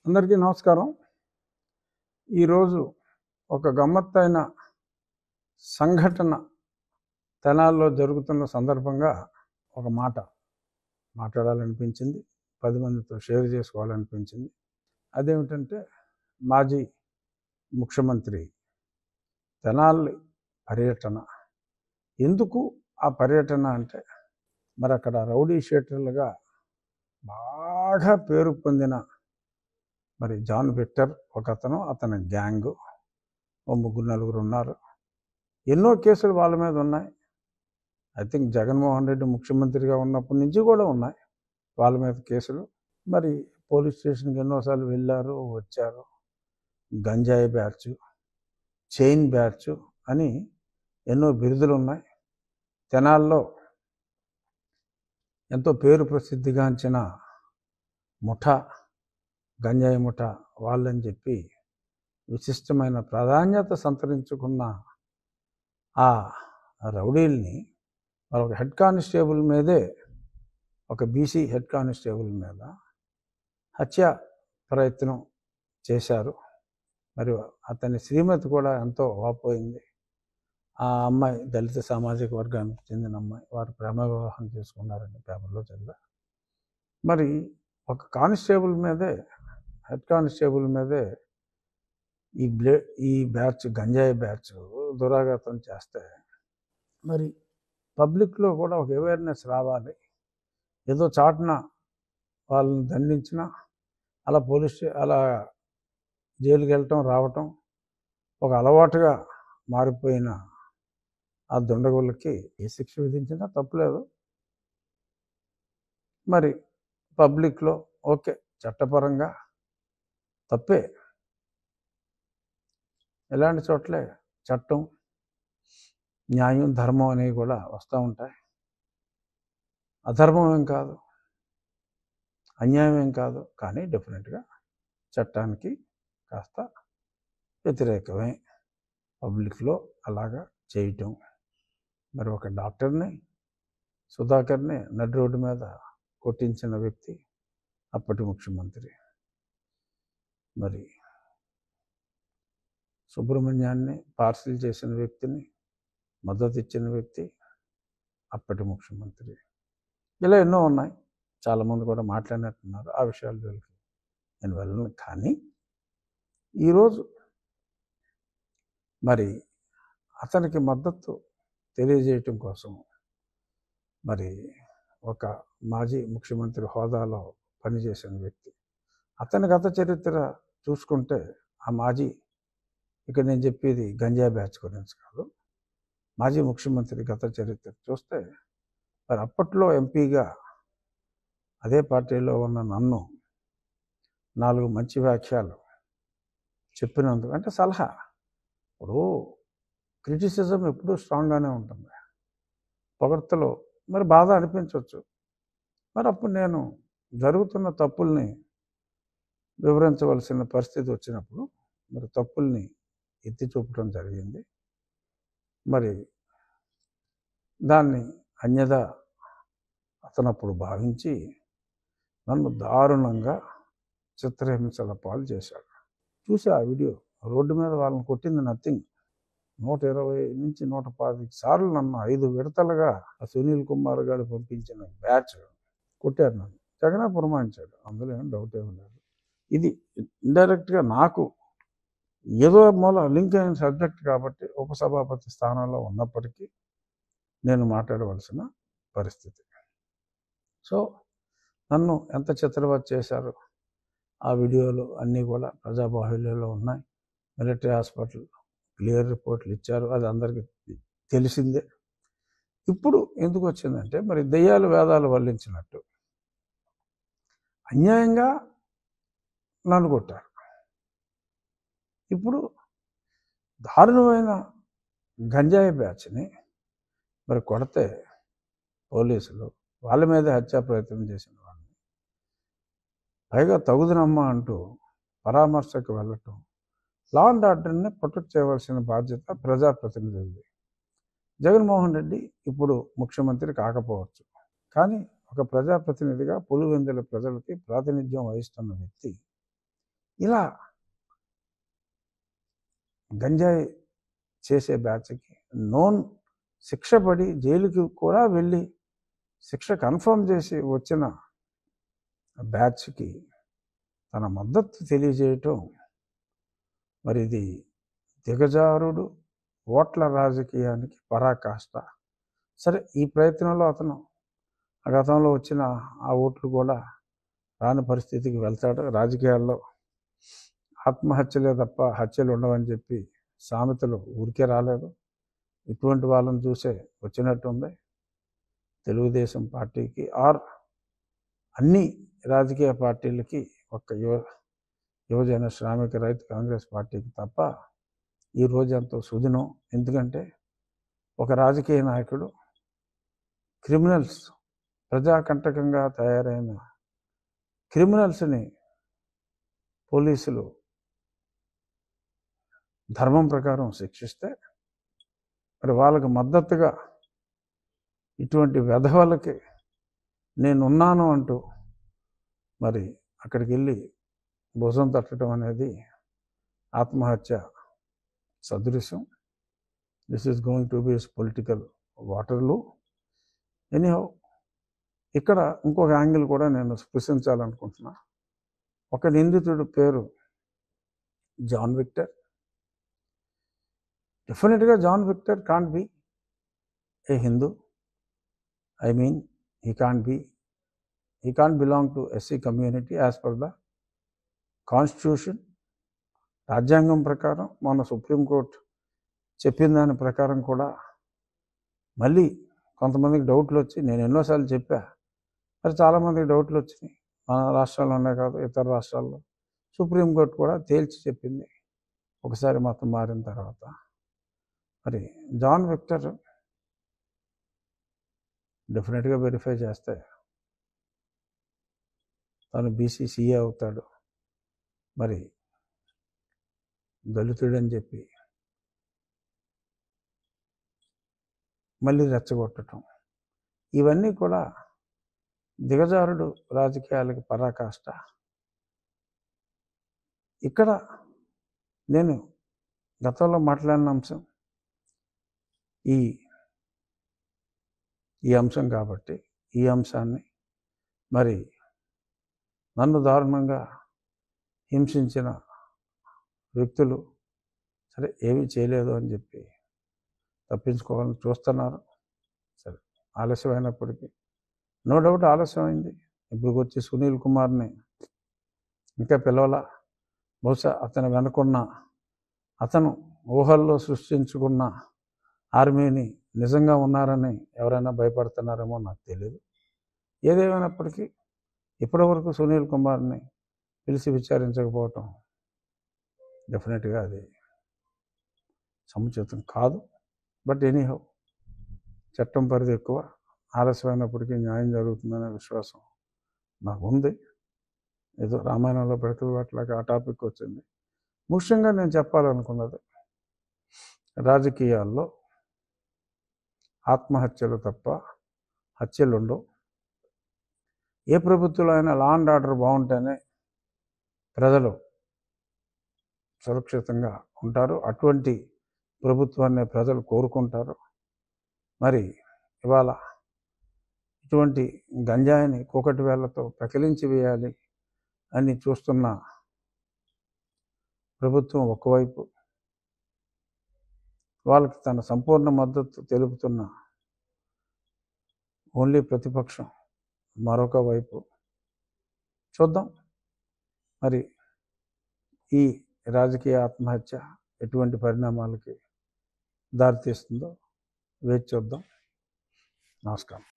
అందరికీ నమస్కారం. ఈరోజు ఒక గమ్మత్తైన సంఘటన తెనాల్లో జరుగుతున్న సందర్భంగా ఒక మాట మాట్లాడాలనిపించింది. 10 మందితో షేర్ చేసుకోవాలనిపించింది. అదేమిటంటే మాజీ ముఖ్యమంత్రి తెనాలి పర్యటన. ఎందుకు ఆ పర్యటన అంటే మరి అక్కడ రౌడీ షీటర్లుగా బాగా పేరు పొందిన మరి జాన్ విక్టర్ ఒకతను, అతని గ్యాంగు, ఓ ముగ్గురు నలుగురు ఉన్నారు. ఎన్నో కేసులు వాళ్ళ మీద ఉన్నాయి. ఐ థింక్ జగన్మోహన్ రెడ్డి ముఖ్యమంత్రిగా ఉన్నప్పటి నుంచి కూడా ఉన్నాయి వాళ్ళ మీద కేసులు. మరి పోలీస్ స్టేషన్కి ఎన్నోసార్లు వెళ్ళారు, వచ్చారు. గంజాయి బ్యాచ్, చైన్ బ్యాచ్ అని ఎన్నో బిరుదులు ఉన్నాయి. తెనాల్లో ఎంతో పేరు ప్రసిద్ధిగాంచిన ముఠా, గంజాయి ముఠా వాళ్ళని చెప్పి విశిష్టమైన ప్రాధాన్యత సంతరించుకున్న ఆ రౌడీల్ని వాళ్ళొక హెడ్ కానిస్టేబుల్ మీదే, ఒక బీసీ హెడ్ కానిస్టేబుల్ మీద హత్య ప్రయత్నం చేశారు. మరి అతని శ్రీమతి కూడా ఎంతో వాపోయింది. ఆ అమ్మాయి దళిత సామాజిక వర్గానికి చెందిన అమ్మాయి. వారు ప్రేమ వివాహం చేసుకున్నారని పేపర్లో చదివా. మరి ఒక కానిస్టేబుల్ మీదే, హెడ్ కానిస్టేబుల్ మీదే ఈ బ్యాచ్, గంజాయి బ్యాచ్ దురాఘాతం చేస్తే మరి పబ్లిక్లో కూడా ఒక అవేర్నెస్ రావాలి. ఏదో చాటున వాళ్ళని దండించిన అలా అలా జైలుకి వెళ్ళటం రావటం ఒక అలవాటుగా మారిపోయిన ఆ దుండగులకి ఏ శిక్ష విధించినా తప్పులేదు. మరి పబ్లిక్లో ఓకే, చట్టపరంగా తప్పే. ఇలాంటి చోట్లే చట్టం, న్యాయం, ధర్మం అనేవి కూడా వస్తూ ఉంటాయి. అధర్మం ఏం కాదు, అన్యాయం ఏం కాదు. కానీ డెఫినెట్గా చట్టానికి కాస్త వ్యతిరేకమే పబ్లిక్లో అలాగా చేయటం. మరి ఒక డాక్టర్ని, సుధాకర్ని నడి రోడ్డు మీద కొట్టించిన వ్యక్తి అప్పటి ముఖ్యమంత్రి. మరి సుబ్రహ్మణ్యాన్ని పార్సిల్ చేసిన వ్యక్తిని మద్దతు ఇచ్చిన వ్యక్తి అప్పటి ముఖ్యమంత్రి. ఇలా ఎన్నో ఉన్నాయి. చాలామంది కూడా మాట్లాడినట్టున్నారు. ఆ విషయాల జోలికి నేను వెళ్ళను. కానీ ఈరోజు మరి అతనికి మద్దతు తెలియజేయటం కోసం మరి ఒక మాజీ ముఖ్యమంత్రి హోదాలో పనిచేసిన వ్యక్తి, అతని గత చరిత్ర చూసుకుంటే, ఆ మాజీ, ఇక్కడ నేను చెప్పేది గంజాయి బ్యాచ్ గురించి కాదు, మాజీ ముఖ్యమంత్రి గత చరిత్ర చూస్తే మరి అప్పట్లో ఎంపీగా అదే పార్టీలో ఉన్న నన్ను 4 మంచి వ్యాఖ్యలు చెప్పినందుకు, అంటే సలహా, ఇప్పుడు క్రిటిసిజం ఎప్పుడూ స్ట్రాంగ్గానే ఉంటుంది. పొగడ్తలో మరి బాధ అనిపించవచ్చు. మరి అప్పుడు నేను జరుగుతున్న తప్పుల్ని వివరించవలసిన పరిస్థితి వచ్చినప్పుడు మరి తప్పుల్ని ఎత్తి చూపటం జరిగింది. మరి దాన్ని అన్యథా అతనప్పుడు భావించి నన్ను దారుణంగా చిత్రహింసల పాలు చేశాడు. చూసి ఆ వీడియో, రోడ్డు మీద వాళ్ళని కొట్టింది నథింగ్. 120 నుంచి 125 సార్లు నన్ను 5 విడతలుగా ఆ సునీల్ కుమార్ గారు పంపించిన బ్యాచ్ కొట్టారు. నన్ను జగనే పురమాయించాడు, అందులో ఏం డౌట్ ఏమి లేదు. ఇది ఇండైరెక్ట్గా నాకు ఏదో మూల లింక్ అయిన సబ్జెక్ట్ కాబట్టి ఉపసభాపతి స్థానంలో ఉన్నప్పటికీ నేను మాట్లాడవలసిన పరిస్థితి. సో నన్ను ఎంత చిత్రవత్ చేశారు ఆ వీడియోలు అన్నీ కూడా ప్రజాబాహుల్యంలో ఉన్నాయి. మిలిటరీ హాస్పిటల్ క్లియర్ రిపోర్ట్లు ఇచ్చారు, అది అందరికీ తెలిసిందే. ఇప్పుడు ఎందుకు వచ్చిందంటే, మరి దెయ్యాలు వేదాలు వల్లించినట్టు అన్యాయంగా నన్ను కొట్టారు. ఇప్పుడు దారుణమైన గంజాయి బ్యాచ్ని మరి కొడితే పోలీసులు వాళ్ళ మీద హత్యా ప్రయత్నం చేసిన వాళ్ళని పైగా తగుదనమ్మా అంటూ పరామర్శకు వెళ్ళటం, లా అండ్ ఆర్డర్ని ప్రొటెక్ట్ చేయవలసిన బాధ్యత ప్రజాప్రతినిధులది. జగన్మోహన్ రెడ్డి ఇప్పుడు ముఖ్యమంత్రి కాకపోవచ్చు, కానీ ఒక ప్రజాప్రతినిధిగా పులివెందుల ప్రజలకి ప్రాతినిధ్యం వహిస్తున్న వ్యక్తి ఇలా గంజాయి చేసే బ్యాచ్కి నోన్ శిక్ష పడి జైలుకి కూడా వెళ్ళి శిక్ష కన్ఫర్మ్ చేసి వచ్చిన బ్యాచ్కి తన మద్దతు తెలియజేయటం, మరి ఇది దిగజారుడు ఓట్ల రాజకీయానికి పరాకాష్ట. సరే, ఈ ప్రయత్నంలో అతను గతంలో వచ్చిన ఆ ఓట్లు కూడా రాని పరిస్థితికి వెళ్తాడు. రాజకీయాల్లో ఆత్మహత్యలే తప్ప హత్యలు ఉండవని చెప్పి సామెతలు ఊరికే రాలేదు. ఇటువంటి వాళ్ళని చూసే వచ్చినట్టుంది తెలుగుదేశం పార్టీకి, ఆర్ అన్ని రాజకీయ పార్టీలకి, ఒక్క యువజన శ్రామిక రైతు కాంగ్రెస్ పార్టీకి తప్ప ఈ రోజు ఎంతో సుదినం. ఎందుకంటే ఒక రాజకీయ నాయకుడు క్రిమినల్స్, ప్రజాకంటకంగా తయారైన క్రిమినల్స్ని పోలీసులు ధర్మం ప్రకారం శిక్షిస్తే, మరి వాళ్ళకు మద్దతుగా ఇటువంటి వెధవలకి నేనున్నాను అంటూ మరి అక్కడికి వెళ్ళి భుజం తట్టడం అనేది ఆత్మహత్య సదృశ్యం. This is going to be political Waterloo. Anyhow, ఇక్కడ ఇంకొక యాంగిల్ కూడా నేను స్పృశించాలనుకుంటున్నా. ఒక నిందితుడు పేరు జాన్ విక్టర్. డెఫినెట్గా John Victor can't be a Hindu. I mean he can't belong to SC community as per the constitution. రాజ్యాంగం ప్రకారం మన సుప్రీంకోర్టు చెప్పిన దాని ప్రకారం కూడా మళ్ళీ కొంతమందికి డౌట్లు వచ్చి, నేను ఎన్నోసార్లు చెప్పా, మరి చాలామందికి డౌట్లు వచ్చినాయి. మన రాష్ట్రాల్లోనే కాదు, ఇతర రాష్ట్రాల్లో సుప్రీంకోర్టు కూడా తేల్చి చెప్పింది ఒకసారి మతం మారిన తర్వాత. మరి జాన్ విక్టర్ డెఫినెట్గా వెరిఫై చేస్తే తను బీసీసీఏ అవుతాడు. మరి దళితుడని చెప్పి మళ్ళీ రెచ్చగొట్టడం, ఇవన్నీ కూడా దిగజారుడు రాజకీయాలకు పరాకాష్ట. ఇక్కడ నేను గతంలో మాట్లాడిన అంశం ఈ అంశం కాబట్టి ఈ అంశాన్ని మరి నన్ను దారుణంగా హింసించిన వ్యక్తులు సరే ఏమీ చేయలేదు అని చెప్పి తప్పించుకోవాలని చూస్తున్నారు. సరే, ఆలస్యమైనప్పటికీ నో డౌట్ ఆలస్యమైంది. ఇప్పుడు వచ్చి సునీల్ కుమార్ని ఇంకా పిలవలా. బహుశా అతను వెనుకున్న, అతను ఊహల్లో సృష్టించుకున్న ఆర్మీని నిజంగా ఉన్నారని ఎవరైనా భయపడుతున్నారేమో నాకు తెలియదు. ఏదేమైనప్పటికీ ఇప్పటివరకు సునీల్ కుమార్ని పిలిచి విచారించకపోవటం డెఫినెట్గా అది సముచితం కాదు. బట్ ఎనీహౌ, చట్టం పరిధి ఎక్కువ, ఆలస్యమైనప్పటికీ న్యాయం జరుగుతుందనే విశ్వాసం నాకు ఉంది. ఏదో రామాయణంలో బ్రతుకు అట్లాగా ఆ టాపిక్ వచ్చింది. ముఖ్యంగా నేను చెప్పాలనుకున్నది, రాజకీయాల్లో ఆత్మహత్యలు తప్ప హత్యలు ఉండవు. ఏ ప్రభుత్వంలో అయినా లా అండ్ ఆర్డర్ బాగుంటేనే ప్రజలు సురక్షితంగా ఉంటారు. అటువంటి ప్రభుత్వాన్ని ప్రజలు కోరుకుంటారు. మరి ఇవాళ ఇటువంటి గంజాయిని కూకటి వేళ్లతో పెకిలించి వేయాలి అని చూస్తున్న ప్రభుత్వం ఒకవైపు, వాళ్ళకి తన సంపూర్ణ మద్దతు తెలుపుతున్న ఓన్లీ ప్రతిపక్షం మరొక వైపు. చూద్దాం మరి ఈ రాజకీయ ఆత్మహత్య ఎటువంటి పరిణామాలకి దారితీస్తుందో వేచి చూద్దాం. నమస్కారం.